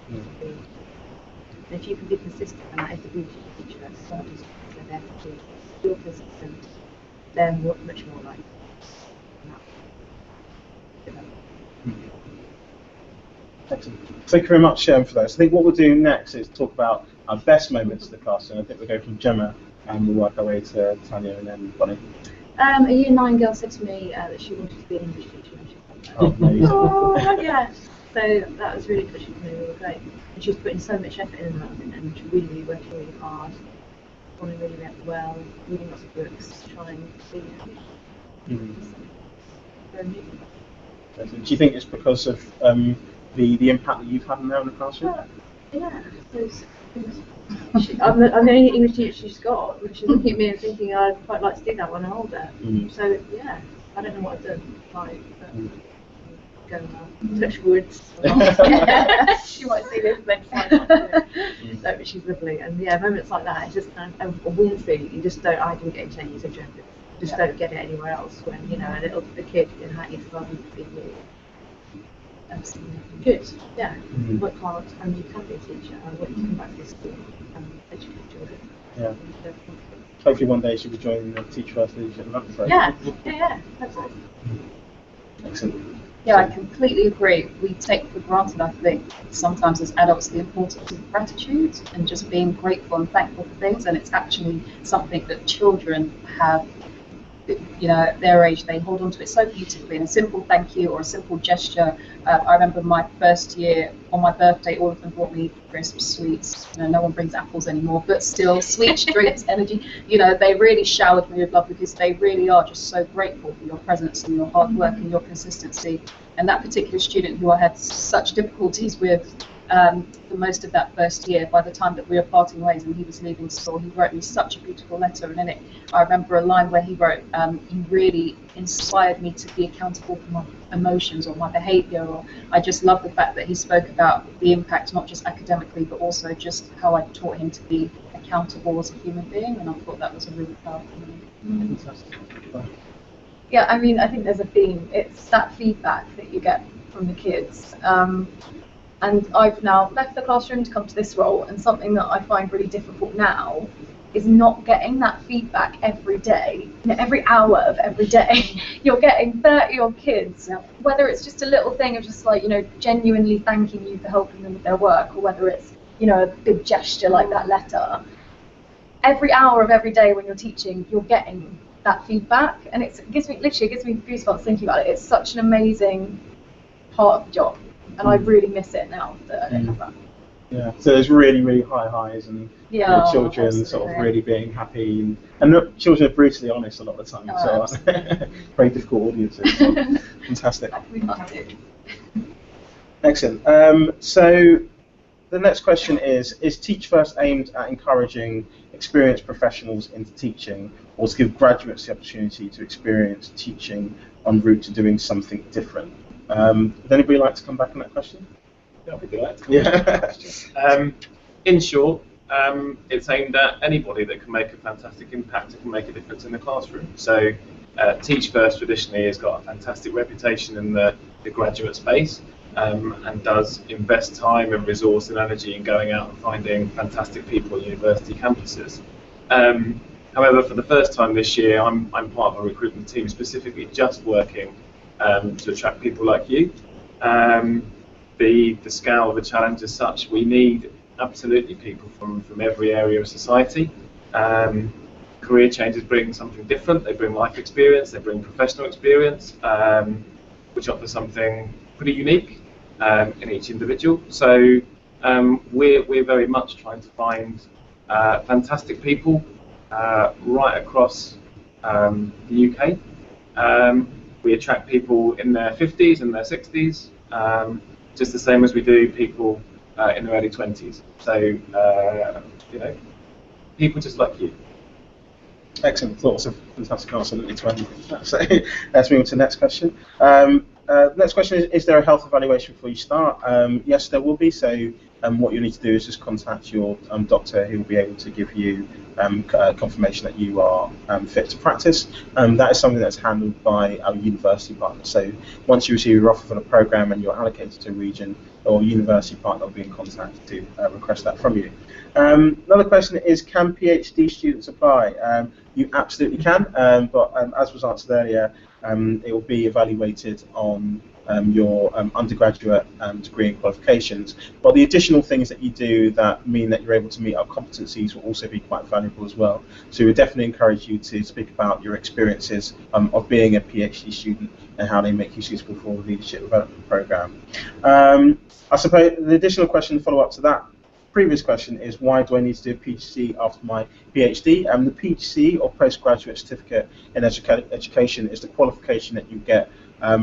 And if you can be consistent, and that is the beauty of teacher, so they're there to be, if you're consistent, they're much more likely. Excellent. Thank you very much for that. So I think what we'll do next is talk about our best moments of the classroom. I think we'll go from Gemma and we'll work our way to Tanya and then Bonnie. A Year 9 girl said to me that she wanted to be an English teacher when she was Oh, amazing. oh, yeah. So that was really touching to me, really great. And she was putting so much effort in that and really working really hard, performing really well, reading lots of books, trying to be very moving. Do you think it's because of the impact that you've had on her in the classroom? Yeah, I'm the only English teacher she's got, which is looking at me and thinking I'd quite like to do that when I'm older. So yeah, I don't know what I've done, like, but go on, touch wood. She might see this next time. No, but she's lovely, and yeah, moments like that, it's just kind of a weird thing. You just don't. I didn't get into any subject. Just don't get it anywhere else. When a kid in her year 12 would be really good. Yeah, work hard, and you can be a teacher. I want you to come back to this school and educate children. Yeah. Hopefully one day she'll be joining the Teach First Leadership Development Program. Yeah, absolutely. Excellent. Yeah, I completely agree. We take for granted, I think, sometimes as adults, the importance of gratitude and just being grateful and thankful for things, and it's actually something that children have, at their age, they hold on to it so beautifully. And a simple thank you or a simple gesture. I remember my first year, on my birthday, all of them brought me crisps, sweets. No one brings apples anymore, but still, sweets, drinks, energy. They really showered me with love because they really are just so grateful for your presence and your hard work and your consistency. And that particular student who I had such difficulties with for most of that first year, by the time that we were parting ways and he was leaving school, he wrote me such a beautiful letter, and in it I remember a line where he wrote, "You really inspired me to be accountable for my emotions or my behaviour," or I just love the fact that he spoke about the impact, not just academically, but also just how I taught him to be accountable as a human being, and I thought that was a really powerful moment. Fantastic. Yeah, I mean, I think there's a theme. It's that feedback that you get from the kids. And I've now left the classroom to come to this role, and something that I find really difficult now is not getting that feedback every day. Every hour of every day, you're getting 30 odd kids, whether it's just a little thing of just like, genuinely thanking you for helping them with their work, or whether it's, a big gesture like that letter. Every hour of every day when you're teaching, you're getting that feedback, and it gives me goosebumps thinking about it. It's such an amazing part of the job. And I really miss it now that I don't have that. Yeah, so there's really, really high highs and the children absolutely. sort of really being happy. And the children are brutally honest a lot of the time, so very difficult audiences. So fantastic. Excellent. So the next question is Teach First aimed at encouraging experienced professionals into teaching, or to give graduates the opportunity to experience teaching en route to doing something different? Would anybody like to come back on that question? Yeah, we'd be glad to come back on that question. In short, it's aimed at anybody that can make a fantastic impact and can make a difference in the classroom. So Teach First traditionally has got a fantastic reputation in the graduate space, and does invest time and resource and energy in going out and finding fantastic people on university campuses. However, for the first time this year, I'm part of a recruitment team specifically just working to attract people like you. The scale of the challenge is such, we need absolutely people from every area of society. Career changes bring something different. They bring life experience, they bring professional experience, which offers something pretty unique in each individual. So we're very much trying to find fantastic people right across the UK. We attract people in their 50s and their 60s, just the same as we do people in their early 20s. So, people just like you. Excellent thoughts. A fantastic answer to anything. So let's move on to the next question. Next question is there a health evaluation before you start? Yes, there will be. So what you need to do is just contact your doctor, who will be able to give you confirmation that you are fit to practice. That is something that's handled by our university partner. So once you receive your offer for the programme and you're allocated to a region, or university partner will be in contact to request that from you. Another question is, can PhD students apply? You absolutely can, but as was answered earlier, it will be evaluated on your undergraduate degree and qualifications. But the additional things that you do that mean that you're able to meet our competencies will also be quite valuable as well. So we would definitely encourage you to speak about your experiences of being a PhD student and how they make you suitable for the Leadership Development Programme. I suppose the additional question to follow up to that previous question is, why do I need to do a PGCE after my PhD? The PGCE, or Postgraduate Certificate in Education, is the qualification that you get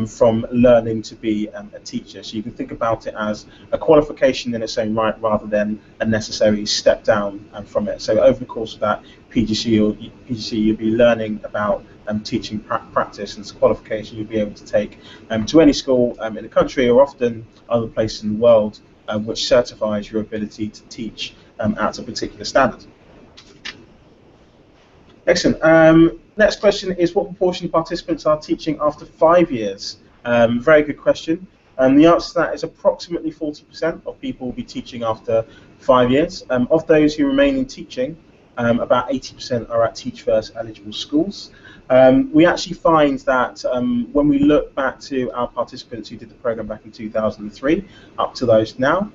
from learning to be a teacher. So you can think about it as a qualification in its own right, rather than a necessary step down from it. So over the course of that PGCE, you'll be learning about teaching practice, and it's a qualification you'll be able to take to any school in the country, or often other places in the world, which certifies your ability to teach at a particular standard. Excellent. Next question is, what proportion of participants are teaching after 5 years? Very good question. The answer to that is approximately 40% of people will be teaching after 5 years. Of those who remain in teaching, about 80% are at Teach First eligible schools. We actually find that when we look back to our participants who did the programme back in 2003, up to those now,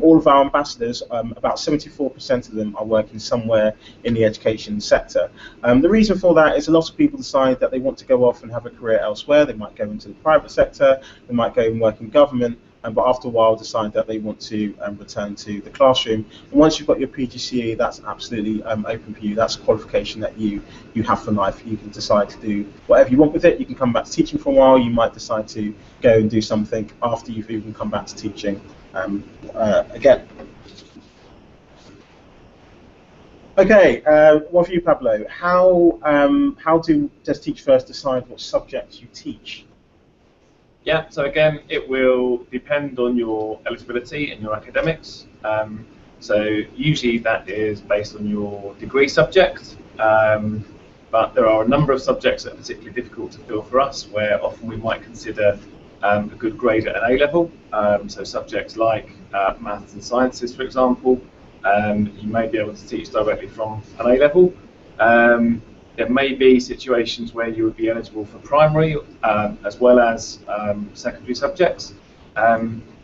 all of our ambassadors, about 74% of them are working somewhere in the education sector. The reason for that is a lot of people decide that they want to go off and have a career elsewhere. They might go into the private sector, they might go and work in government, but after a while decide that they want to return to the classroom. And once you've got your PGCE, that's absolutely open for you. That's a qualification that you have for life. You can decide to do whatever you want with it. You can come back to teaching for a while. You might decide to go and do something after you've even come back to teaching again. Okay, one for you, Pablo. How does Teach First decide what subjects you teach? Yeah, so again, it will depend on your eligibility and your academics. So usually that is based on your degree subject, but there are a number of subjects that are particularly difficult to fill for us, where often we might consider a good grade at an A-level. So subjects like maths and sciences, for example, you may be able to teach directly from an A-level. There may be situations where you would be eligible for primary as well as secondary subjects.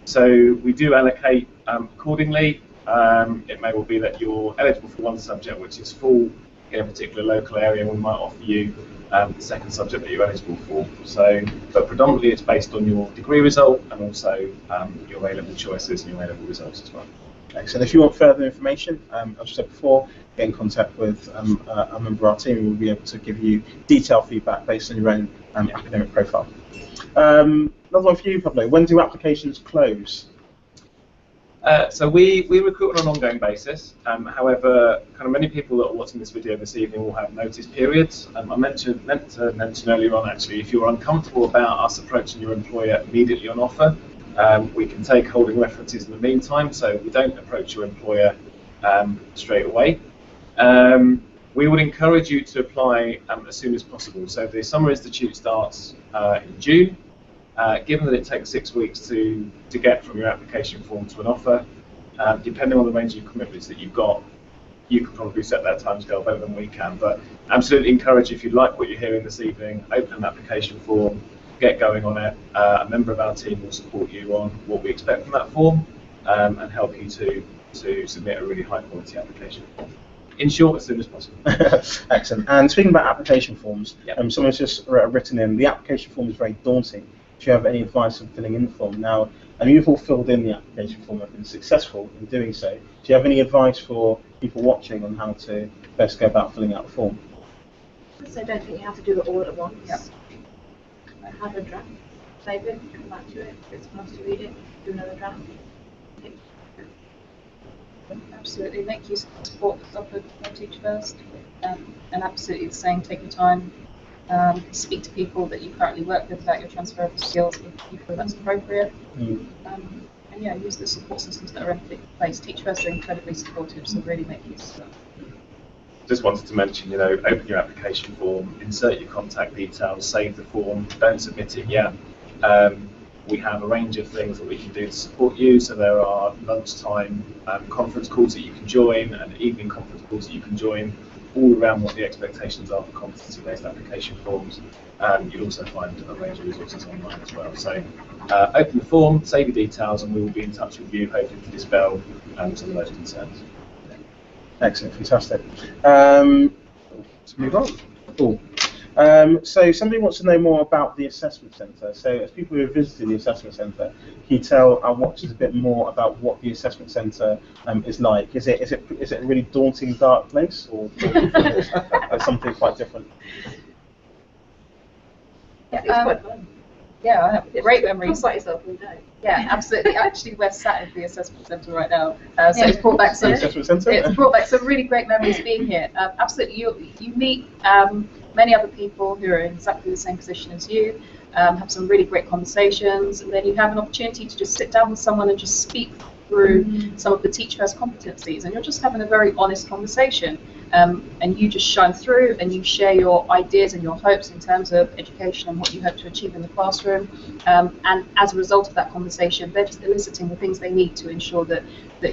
So we do allocate accordingly. It may well be that you're eligible for one subject which is full in a particular local area, and we might offer you the second subject that you're eligible for. So, but predominantly it's based on your degree result and also your A-level choices and your A-level results as well. Excellent. If you want further information, as I said before, get in contact with a member of our team, who will be able to give you detailed feedback based on your own academic profile. Another one for you, Pablo. When do applications close? So we recruit on an ongoing basis. However, kind of many people that are watching this video this evening will have notice periods. I meant to mention earlier on, actually, if you're uncomfortable about us approaching your employer immediately on offer, we can take holding references in the meantime, so we don't approach your employer straight away. We would encourage you to apply as soon as possible. So the Summer Institute starts in June. Given that it takes 6 weeks to get from your application form to an offer, depending on the range of commitments that you've got, you can probably set that timescale better than we can. But absolutely encourage, if you like what you're hearing this evening, open an application form, get going on it. A member of our team will support you on what we expect from that form and help you to submit a really high quality application. In short, as soon as possible. Excellent. And speaking about application forms, yep. Someone's just written in, the application form is very daunting. Do you have any advice on filling in the form? Now, you've all filled in the application form and been successful in doing so. Do you have any advice for people watching on how to best go about filling out the form? So I don't think you have to do it all at once. Yep. Have a draft, save it, come back to it. If it's nice to read it, do another draft. absolutely. Make use of the support that's offered by Teach First. And absolutely the same, take your time. Speak to people that you currently work with about your transferable skills if you feel that's appropriate. And yeah, use the support systems that are in place. Teach First are incredibly supportive, so really make use of that. Just wanted to mention, open your application form, insert your contact details, save the form, don't submit it yet. We have a range of things that we can do to support you. So there are lunchtime conference calls that you can join and evening conference calls that you can join, all around what the expectations are for competency-based application forms. You'll also find a range of resources online as well. So open the form, save your details, and we will be in touch with you, hoping to dispel some of those concerns. Excellent, fantastic. Let's move on. Cool. So somebody wants to know more about the assessment centre. So as people who have visited the assessment centre, can you tell our watchers a bit more about what the assessment centre is like? Is it a really daunting, dark place, or something quite different? Yeah, It's quite fun. yeah, I have great memories. By yourself all day. Yeah, absolutely. Actually, we're sat at the assessment centre right now, so it's brought back some. Assessment centre? It's brought back some really great memories of being here. Absolutely, you meet many other people who are in exactly the same position as you, have some really great conversations, and then you have an opportunity to just sit down with someone and just speak through some of the Teach First competencies, and you're just having a very honest conversation, and you just shine through and you share your ideas and your hopes in terms of education and what you hope to achieve in the classroom, and as a result of that conversation, they're just eliciting the things they need to ensure that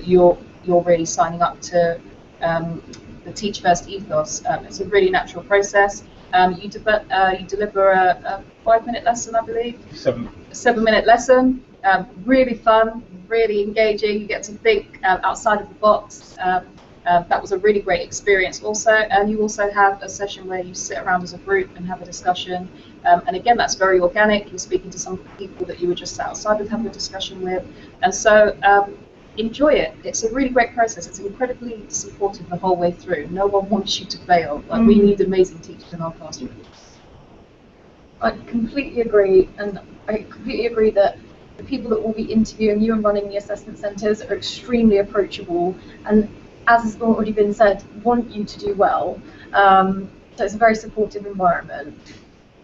you're really signing up to the Teach First ethos. It's a really natural process. You deliver a 5-minute lesson, I believe. 7-minute lesson. Really fun, really engaging. You get to think outside of the box. That was a really great experience also. And you also have a session where you sit around as a group and have a discussion. And again, that's very organic. You're speaking to some people that you were just outside with having a discussion with. And so enjoy it. It's a really great process. It's incredibly supportive the whole way through. No one wants you to fail. Like, we need amazing teachers in our classroom. I completely agree, and I completely agree that the people that will be interviewing you and running the assessment centres are extremely approachable, and as has already been said, want you to do well. So it's a very supportive environment.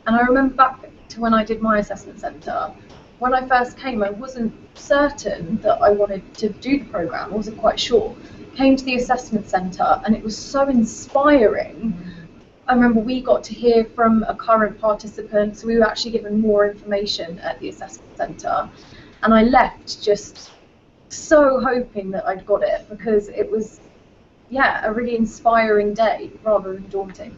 And I remember back to when I did my assessment centre. When I first came, I wasn't certain that I wanted to do the programme. I wasn't quite sure. Came to the assessment centre, and it was so inspiring. I remember we got to hear from a current participant, so we were actually given more information at the assessment centre. And I left just so hoping that I'd got it, because it was, yeah, a really inspiring day rather than daunting.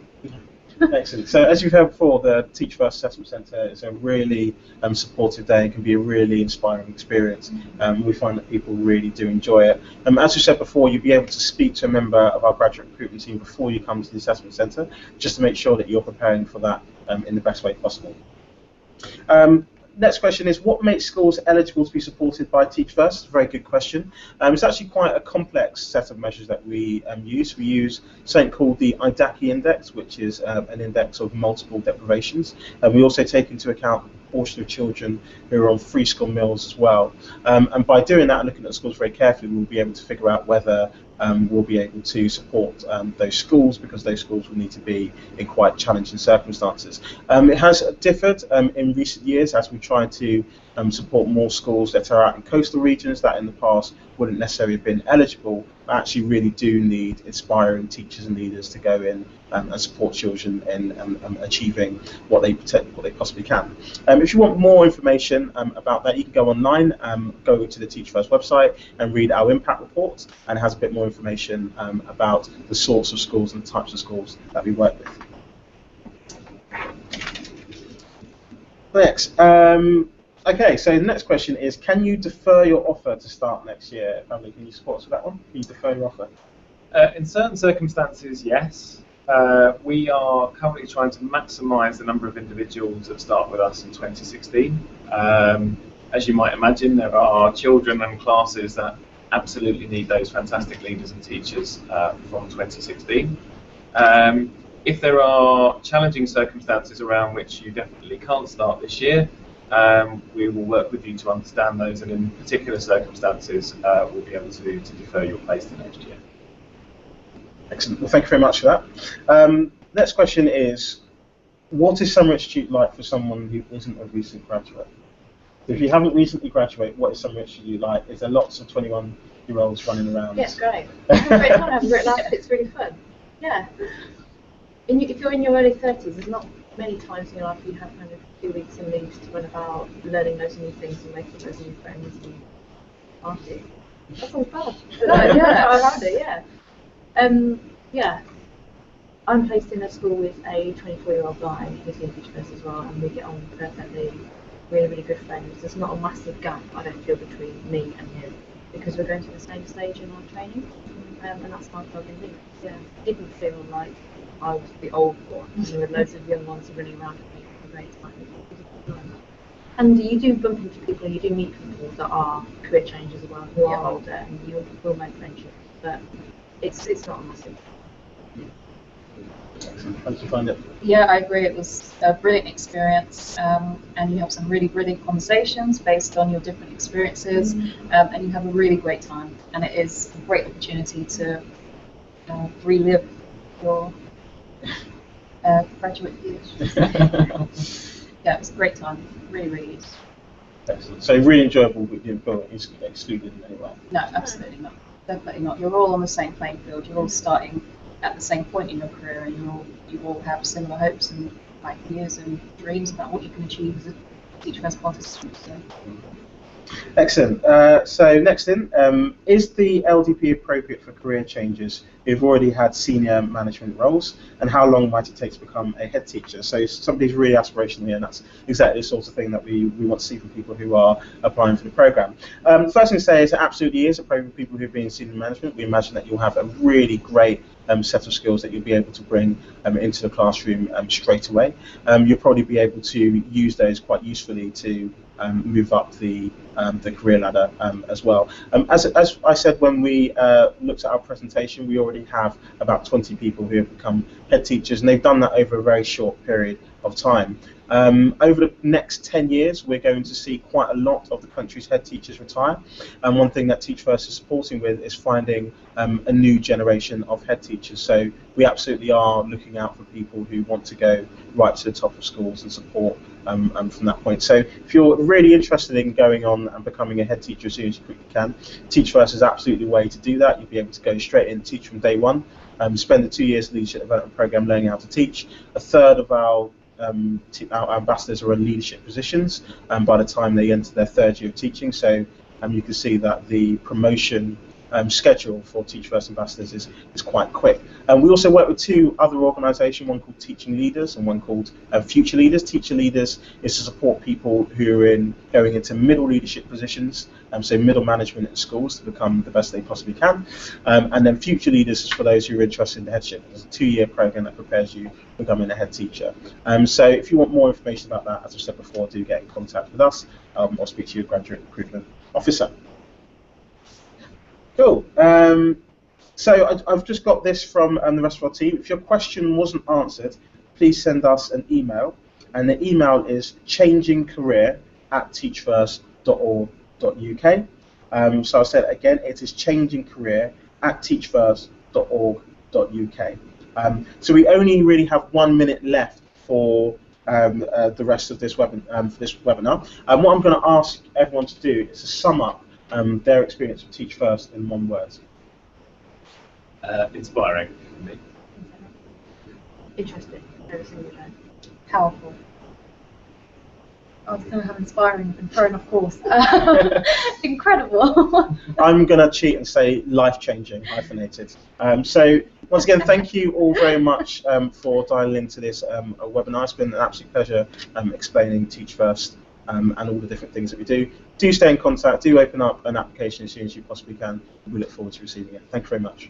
Excellent. So as you've heard before, the Teach First Assessment Centre is a really supportive day and can be a really inspiring experience. We find that people really do enjoy it. As we said before, you'll be able to speak to a member of our graduate recruitment team before you come to the Assessment Centre, just to make sure that you're preparing for that in the best way possible. Next question is, what makes schools eligible to be supported by Teach First? Very good question. It's actually quite a complex set of measures that we use. We use something called the IDACI index, which is an index of multiple deprivations. We also take into account the proportion of children who are on free school meals as well. And by doing that and looking at the schools very carefully, we'll be able to figure out whether we'll be able to support those schools, because those schools will need to be in quite challenging circumstances. It has differed in recent years as we try to support more schools that are out in coastal regions that in the past wouldn't necessarily have been eligible, but actually really do need inspiring teachers and leaders to go in and support children in achieving what they possibly can. If you want more information about that, you can go online, go to the Teach First website and read our impact report, and it has a bit more information about the sorts of schools and types of schools that we work with. Next. Okay, so the next question is, can you defer your offer to start next year? Family, can you support us with that one? Can you defer your offer? In certain circumstances, yes. We are currently trying to maximise the number of individuals that start with us in 2016. As you might imagine, there are children and classes that absolutely need those fantastic leaders and teachers from 2016. If there are challenging circumstances around which you definitely can't start this year, we will work with you to understand those, and in particular circumstances, we'll be able to defer your place to next year. Excellent. Well, thank you very much for that. Next question is, what is Summer Institute like for someone who isn't a recent graduate? If you haven't recently graduated, what is Summer Institute like? Is there lots of 21-year-olds running around? Yeah, it's great. It's great fun. I've written out. It's really fun. Yeah. If you're in your early 30s, there's not many times in your life you have kind of 2 weeks in leaves to run about learning those new things and making those new friends and party. That's all fun. Yeah, around it, yeah. Yeah. I'm placed in a school with a 24-year-old guy who's in Future First as well, and we get on perfectly. Really, really good friends. There's not a massive gap, I don't feel, between me and him, because we're going to the same stage in our training, and that's how I've been doing. Yeah, it didn't feel like I was the old one, and there were loads of young ones running around with me at a great time. And you do bump into people, and you do meet people that are career changers as well, who are older, and you will make friendships, but it's not a massive. How did you find it? Yeah, I agree. It was a brilliant experience, and you have some really brilliant conversations based on your different experiences, and you have a really great time. And it is a great opportunity to relive your graduate years. Yeah, it was a great time. Really, really is. Excellent. So really enjoyable, but you don't feel excluded in any way? No, absolutely not. Definitely not. You're all on the same playing field. You're all starting at the same point in your career, and you all have similar hopes and ideas and dreams about what you can achieve as a Teacher First participant. So. Excellent. So next in, is the LDP appropriate for career changers who've already had senior management roles, and how long might it take to become a head teacher? So somebody's really aspirational here, and that's exactly the sort of thing that we want to see from people who are applying for the programme. First thing to say is it absolutely is appropriate for people who've been in senior management. We imagine that you'll have a really great set of skills that you'll be able to bring into the classroom straight away. You'll probably be able to use those quite usefully to move up the career ladder as well. As I said when we looked at our presentation, we already have about 20 people who have become head teachers, and they've done that over a very short period of time. Over the next 10 years, we're going to see quite a lot of the country's head teachers retire, and one thing that Teach First is supporting with is finding a new generation of head teachers. So we absolutely are looking out for people who want to go right to the top of schools and support from that point. So if you're really interested in going on and becoming a head teacher as soon as you quickly can, Teach First is absolutely the way to do that. You'll be able to go straight in, teach from day one, spend the 2 years leadership development program learning how to teach. A third of our ambassadors are in leadership positions by the time they enter their third year of teaching. So you can see that the promotion schedule for Teach First ambassadors is quite quick. We also work with two other organisations, one called Teaching Leaders and one called Future Leaders. Teacher Leaders is to support people who are going into middle leadership positions, so middle management at schools, to become the best they possibly can. And then Future Leaders is for those who are interested in headship. It's a 2-year programme that prepares you for becoming a head teacher. So if you want more information about that, as I said before, do get in contact with us or speak to your graduate recruitment officer. Cool. So I've just got this from the rest of our team. If your question wasn't answered, please send us an email, and the email is changingcareer@teachfirst.org.uk. So I said it again, it is changingcareer@teachfirst.org.uk. So we only really have 1 minute left for the rest of this webinar. What I'm going to ask everyone to do is to sum up their experience with Teach First in one word. Inspiring for me. Interesting. Every single day. Powerful. I was going to have inspiring and thrown off course. Incredible. I'm going to cheat and say life-changing, hyphenated. So once again, thank you all very much for dialing into this webinar. It's been an absolute pleasure explaining Teach First and all the different things that we do. Do stay in contact. Do open up an application as soon as you possibly can. We look forward to receiving it. Thank you very much.